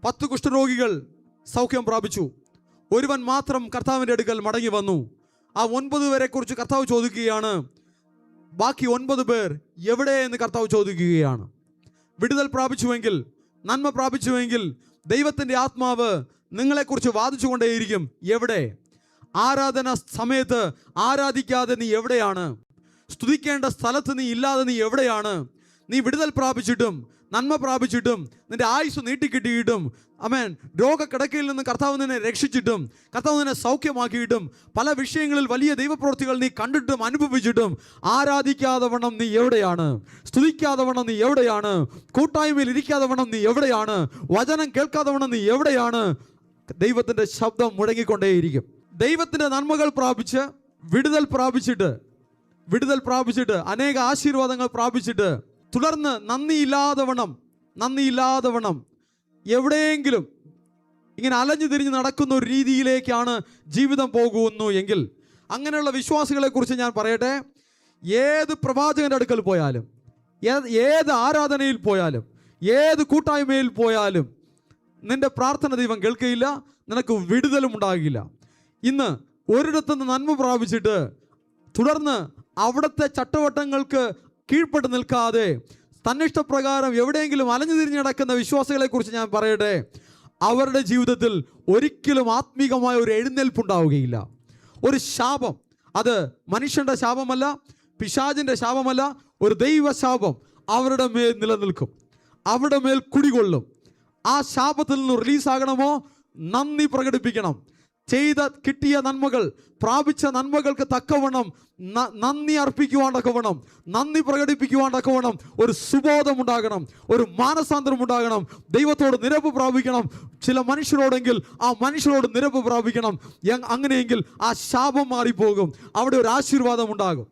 10 കുഷ്ഠരോഗികൾ സൗഖ്യം പ്രാപിച്ചു. ഒരുവൻ മാത്രം കർത്താവിൻ്റെ അടുക്കൽ മടങ്ങി വന്നു. ആ 9 പേരെ കുറിച്ച് കർത്താവ് ചോദിക്കുകയാണ്, ബാക്കി 9 പേർ എവിടെ എന്ന് കർത്താവ് ചോദിക്കുകയാണ്. വിടുതൽ പ്രാപിച്ചുവെങ്കിൽ, നന്മ പ്രാപിച്ചുവെങ്കിൽ ദൈവത്തിൻ്റെ ആത്മാവ് നിങ്ങളെക്കുറിച്ച് വാദിച്ചുകൊണ്ടേയിരിക്കും. എവിടെ? ആരാധന സമയത്ത് ആരാധിക്കാതെ നീ എവിടെയാണ്? സ്തുതിക്കേണ്ട സ്ഥലത്ത് നീ ഇല്ലാതെ നീ എവിടെയാണ്? നീ വിടുതൽ പ്രാപിച്ചിട്ടും നന്മ പ്രാപിച്ചിട്ടും നിന്റെ ആയുസ് നീട്ടിക്കിട്ടിയിട്ടും, ആമേൻ, രോഗക്കിടക്കയിൽ നിന്ന് കർത്താവ് നിന്നെ രക്ഷിച്ചിട്ടും കർത്താവ് നിന്നെ സൗഖ്യമാക്കിയിട്ടും പല വിഷയങ്ങളിൽ വലിയ ദൈവപ്രവൃത്തികൾ നീ കണ്ടിട്ടും അനുഭവിച്ചിട്ടും ആരാധിക്കാതെ വണ്ണം നീ എവിടെയാണ്? സ്തുതിക്കാതെ വണ്ണം നീ എവിടെയാണ്? കൂട്ടായ്മയിൽ ഇരിക്കാതെ വണ്ണം നീ എവിടെയാണ്? വചനം കേൾക്കാതെ വണ്ണം നീ എവിടെയാണ്? ദൈവത്തിൻ്റെ ശബ്ദം മുഴങ്ങിക്കൊണ്ടേയിരിക്കും. ദൈവത്തിൻ്റെ നന്മകൾ പ്രാപിച്ച് വിടുതൽ പ്രാപിച്ചിട്ട് അനേക ആശീർവാദങ്ങൾ പ്രാപിച്ചിട്ട് തുടർന്ന് നന്ദിയില്ലാതെ വണ്ണം എവിടെയെങ്കിലും ഇങ്ങനെ അലഞ്ഞു തിരിഞ്ഞ് നടക്കുന്ന ഒരു രീതിയിലേക്കാണ് ജീവിതം പോകുന്നു എങ്കിൽ, അങ്ങനെയുള്ള വിശ്വാസികളെ കുറിച്ച് ഞാൻ പറയട്ടെ. ഏത് പ്രവാചകന്റെ അടുക്കൽ പോയാലും, ഏത് ആരാധനയിൽ പോയാലും, ഏത് കൂട്ടായ്മയിൽ പോയാലും നിന്റെ പ്രാർത്ഥന ദൈവം കേൾക്കുകയില്ല, നിനക്ക് വിടുതലും ഉണ്ടാകില്ല. ഇന്ന് ഒരിടത്തുനിന്ന് നന്മ പ്രാപിച്ചിട്ട് തുടർന്ന് അവിടുത്തെ ചട്ടവട്ടങ്ങൾക്ക് കീഴ്പ്പെട്ട് നിൽക്കാതെ തന്നിഷ്ടപ്രകാരം എവിടെയെങ്കിലും അലഞ്ഞു തിരിഞ്ഞ് നടക്കുന്ന വിശ്വാസികളെ കുറിച്ച് ഞാൻ പറയട്ടെ, അവരുടെ ജീവിതത്തിൽ ഒരിക്കലും ആത്മീകമായ ഒരു എഴുന്നേൽപ്പുണ്ടാവുകയില്ല. ഒരു ശാപം, അത് മനുഷ്യന്റെ ശാപമല്ല, പിശാചിന്റെ ശാപമല്ല, ഒരു ദൈവശാപം അവരുടെ മേൽ നിലനിൽക്കും, അവരുടെ മേൽ കുടികൊള്ളും. ആ ശാപത്തിൽ നിന്ന് റിലീസാകണമോ? നന്ദി പ്രകടിപ്പിക്കണം. കിട്ടിയ നന്മകൾ, പ്രാപിച്ച നന്മകൾക്ക് തക്കവണ്ണം നന്ദി അർപ്പിക്കുവാൻ തക്കവണ്ണം, നന്ദി പ്രകടിപ്പിക്കുവാൻ തക്കവണ്ണം ഒരു സുബോധം ഉണ്ടാകണം, ഒരു മാനസാന്തരം ഉണ്ടാകണം. ദൈവത്തോട് നിരപ്പ് പ്രാപിക്കണം. ചില മനുഷ്യരോടെങ്കിൽ ആ മനുഷ്യരോട് നിരപ്പ് പ്രാപിക്കണം. അങ്ങനെയെങ്കിൽ ആ ശാപം മാറിപ്പോകും, അവിടെ ഒരു ആശീർവാദം ഉണ്ടാകും.